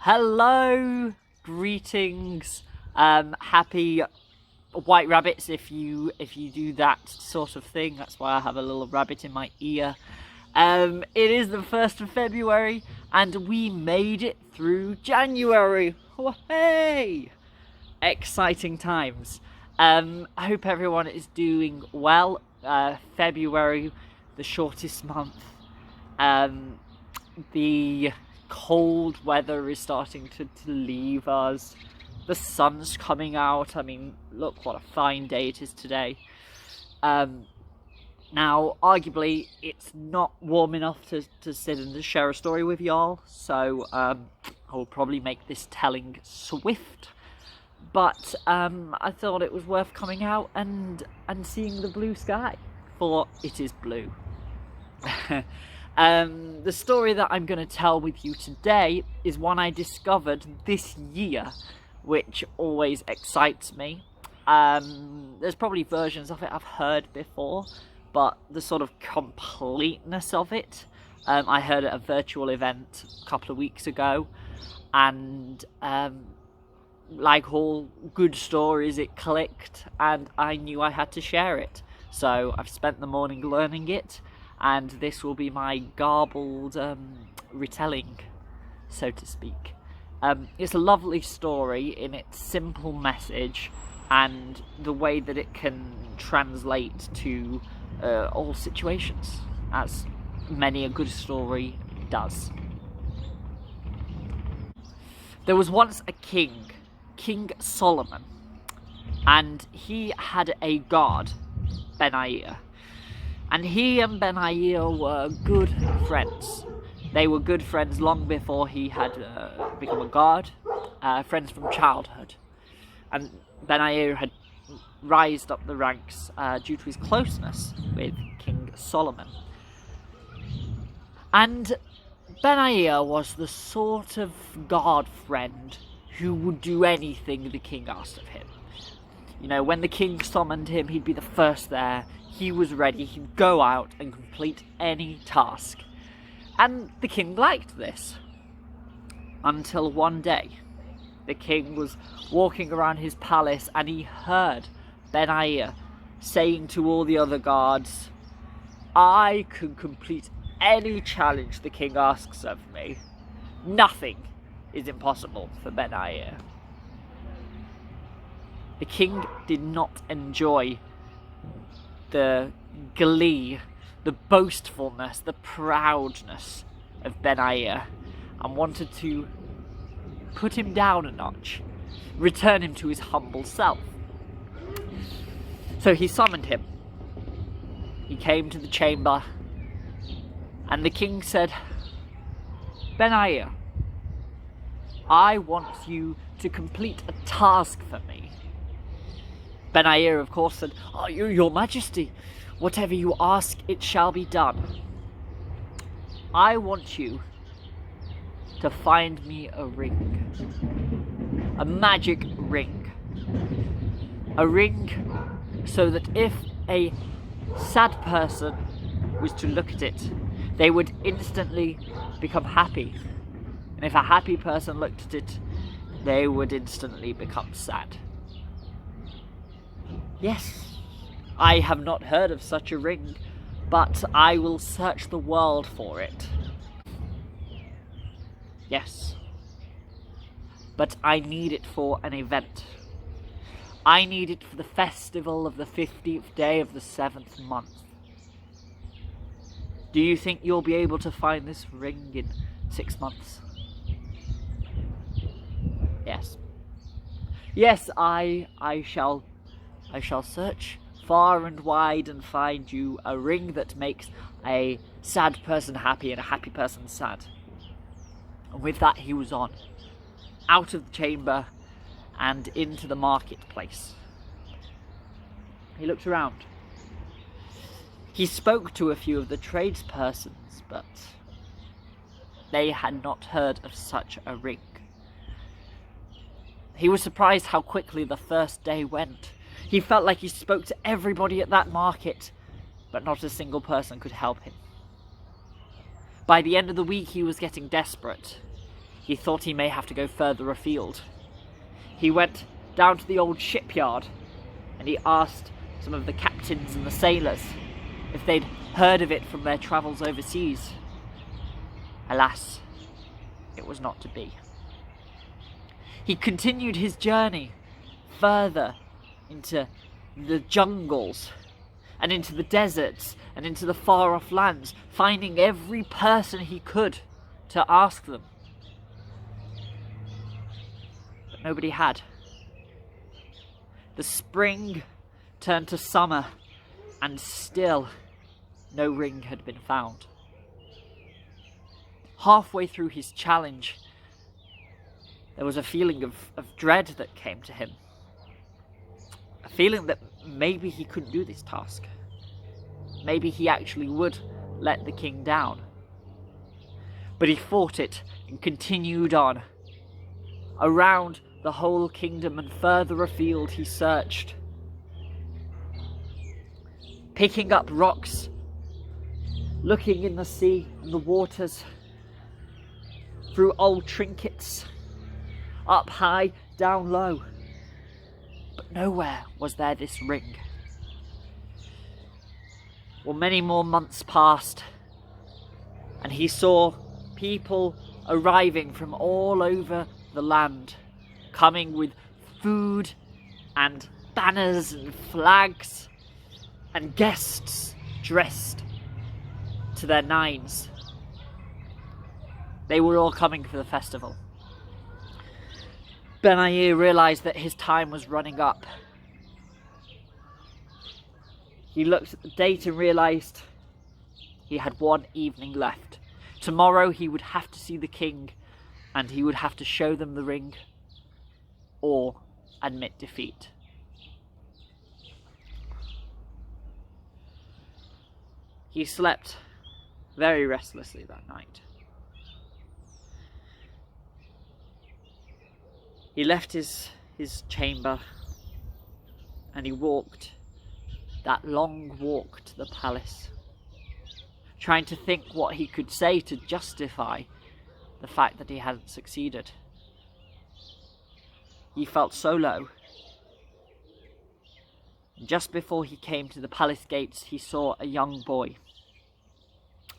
Hello, greetings, happy white rabbits if you do that sort of thing. That's why I have a little rabbit in my ear. It is the 1st of February and we made it through January. Oh, hey! Exciting times. I hope everyone is doing well. February, the shortest month. The cold weather is starting to leave us. The sun's coming out. I mean, look what a fine day it is today. Now, arguably, it's not warm enough to sit and to share a story with y'all, so I will probably make this telling swift. But I thought it was worth coming out and seeing the blue sky, for it is blue. The story that I'm going to tell with you today is one I discovered this year, which always excites me. There's probably versions of it I've heard before, but the sort of completeness of it, I heard at a virtual event a couple of weeks ago, and like all good stories, it clicked, and I knew I had to share it. So I've spent the morning learning it, and this will be my garbled retelling, so to speak. It's a lovely story in its simple message and the way that it can translate to all situations, as many a good story does. There was once a king, King Solomon, and he had a guard, Benaiah. And he and Benaiah were good friends. They were good friends long before he had become a guard, friends from childhood. And Benaiah had rised up the ranks due to his closeness with King Solomon. And Benaiah was the sort of guard friend who would do anything the king asked of him. You know, when the king summoned him, he'd be the first there. He was ready. He'd go out and complete any task. And the king liked this. Until one day, the king was walking around his palace and he heard Benaiah saying to all the other guards, "I can complete any challenge the king asks of me. Nothing is impossible for Benaiah." The king did not enjoy the glee, the boastfulness, the proudness of Benaiah, and wanted to put him down a notch, return him to his humble self. So he summoned him. He came to the chamber, and the king said, "Benaiah, I want you to complete a task for me." Benaiah, of course, said, "Oh, your majesty, whatever you ask, it shall be done. I want you to find me a ring. A magic ring. A ring so that if a sad person was to look at it, they would instantly become happy. And if a happy person looked at it, they would instantly become sad." Yes, I have not heard of such a ring, but I will search the world for it. Yes, but I need it for an event. I need it for the festival of the 15th day of the 7th month. Do you think you'll be able to find this ring in 6 months? Yes. Yes, I shall search far and wide and find you a ring that makes a sad person happy and a happy person sad. And with that he was on, out of the chamber and into the marketplace. He looked around. He spoke to a few of the tradespersons, but they had not heard of such a ring. He was surprised how quickly the first day went. He felt like he spoke to everybody at that market, but not a single person could help him. By the end of the week, he was getting desperate. he thought he may have to go further afield. He went down to the old shipyard and he asked some of the captains and the sailors if they'd heard of it from their travels overseas. Alas, it was not to be. He continued his journey further into the jungles and into the deserts and into the far-off lands, finding every person he could to ask them. But nobody had. The spring turned to summer, and still no ring had been found. Halfway through his challenge, there was a feeling of dread that came to him. A feeling that maybe he couldn't do this task. Maybe he actually would let the king down. But he fought it and continued on. Around the whole kingdom and further afield he searched, picking up rocks, looking in the sea and the waters, through old trinkets, up high, down low. But nowhere was there this ring. Well, many more months passed, and he saw people arriving from all over the land, coming with food and banners and flags, and guests dressed to their nines. They were all coming for the festival. Benair realised that his time was running up. He looked at the date and realised he had one evening left. Tomorrow he would have to see the king, and he would have to show them the ring or admit defeat. He slept very restlessly that night. He left his chamber and he walked that long walk to the palace, trying to think what he could say to justify the fact that he hadn't succeeded. He felt so low. Just before he came to the palace gates, he saw a young boy.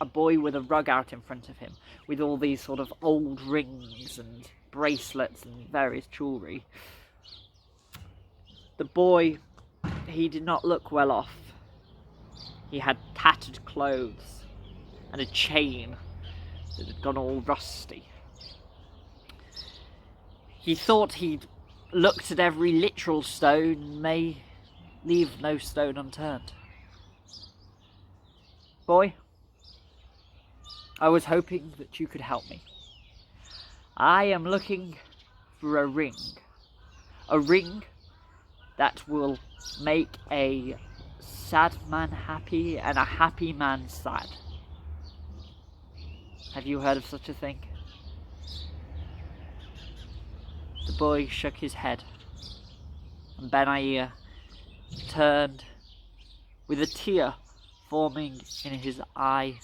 A boy with a rug out in front of him, with all these sort of old rings and bracelets and various jewellery. The boy, he did not look well off. He had tattered clothes and a chain that had gone all rusty. He thought he'd looked at every literal stone, may leave no stone unturned. Boy, I was hoping that you could help me. I am looking for a ring that will make a sad man happy and a happy man sad. Have you heard of such a thing? The boy shook his head, and Benair turned with a tear forming in his eye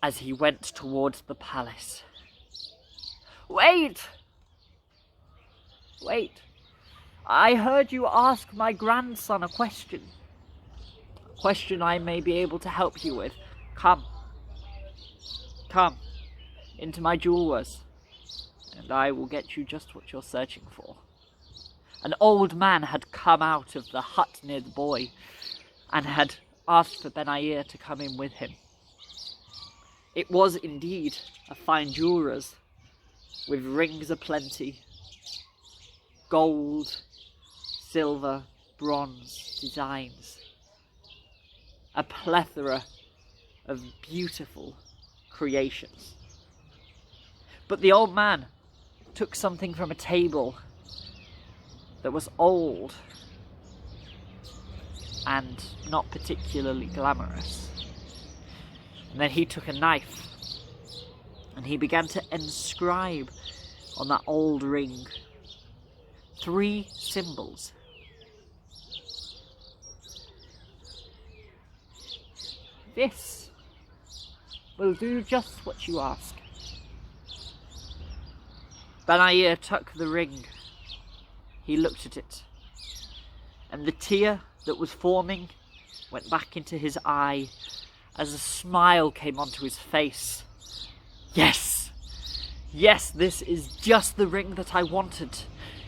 as he went towards the palace. Wait! Wait! I heard you ask my grandson a question. A question I may be able to help you with. Come. Come into my jewellers, and I will get you just what you're searching for. An old man had come out of the hut near the boy and had asked for Benair to come in with him. It was indeed a fine jeweller's, with rings aplenty, gold, silver, bronze designs, a plethora of beautiful creations. But the old man took something from a table that was old and not particularly glamorous. And then he took a knife and he began to inscribe on that old ring 3 symbols. This will do just what you ask. Ben-Air took the ring. He looked at it, and the tear that was forming went back into his eye as a smile came onto his face. Yes! Yes, this is just the ring that I wanted.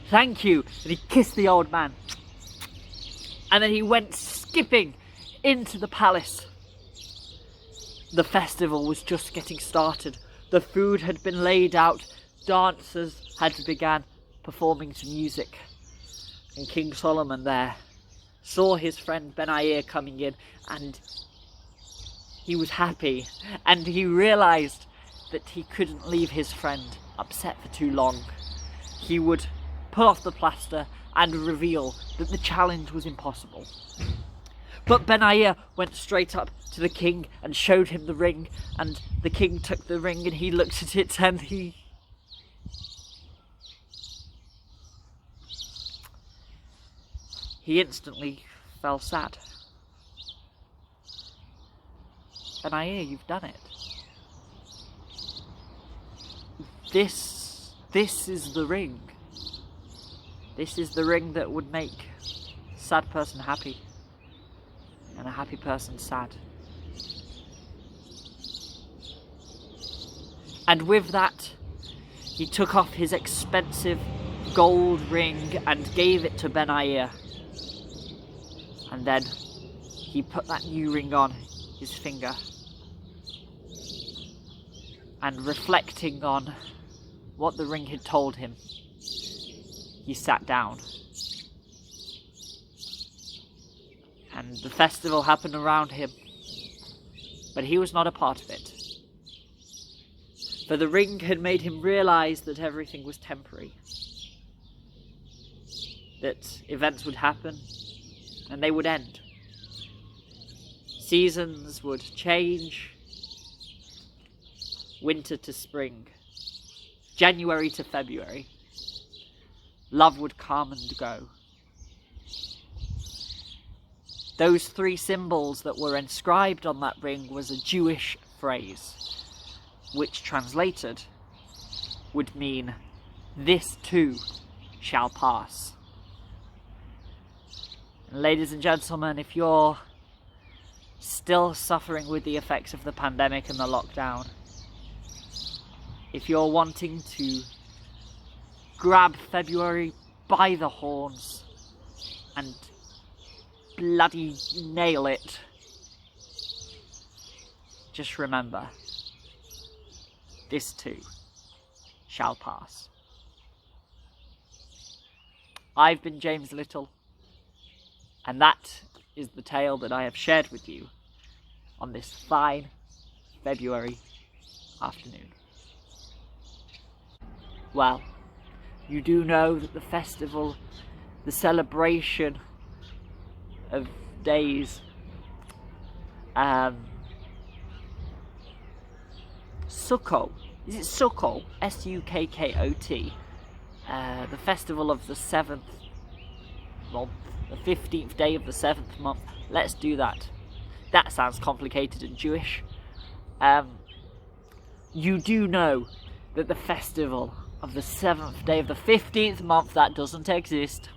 Thank you! And he kissed the old man. And then he went skipping into the palace. The festival was just getting started. The food had been laid out. Dancers had begun performing to music. And King Solomon there saw his friend Ben-Air coming in, and he was happy. And he realised that he couldn't leave his friend upset for too long. He would pull off the plaster and reveal that the challenge was impossible. But Ben-Air went straight up to the king and showed him the ring, and the king took the ring and he looked at it and he instantly fell sad. Ben-Air, you've done it. This is the ring. This is the ring that would make a sad person happy and a happy person sad. And with that, he took off his expensive gold ring and gave it to Ben-Air. And then he put that new ring on his finger. And reflecting on what the ring had told him, he sat down. And the festival happened around him, but he was not a part of it. For the ring had made him realise that everything was temporary. That events would happen, and they would end. Seasons would change. Winter to spring. January to February. Love would come and go. Those three symbols that were inscribed on that ring was a Jewish phrase, which translated would mean, "This too shall pass." And ladies and gentlemen, if you're still suffering with the effects of the pandemic and the lockdown, if you're wanting to grab February by the horns and bloody nail it, just remember, this too shall pass. I've been James Little, and that is the tale that I have shared with you on this fine February afternoon. Well, you do know that the festival, the celebration of days, Sukkot, is it Sukkot? S-U-K-K-O-T, the festival of the 7th month, the 15th day of the 7th month. Let's do that. That sounds complicated and Jewish. You do know that the festival of the 7th day of the 15th month, that doesn't exist.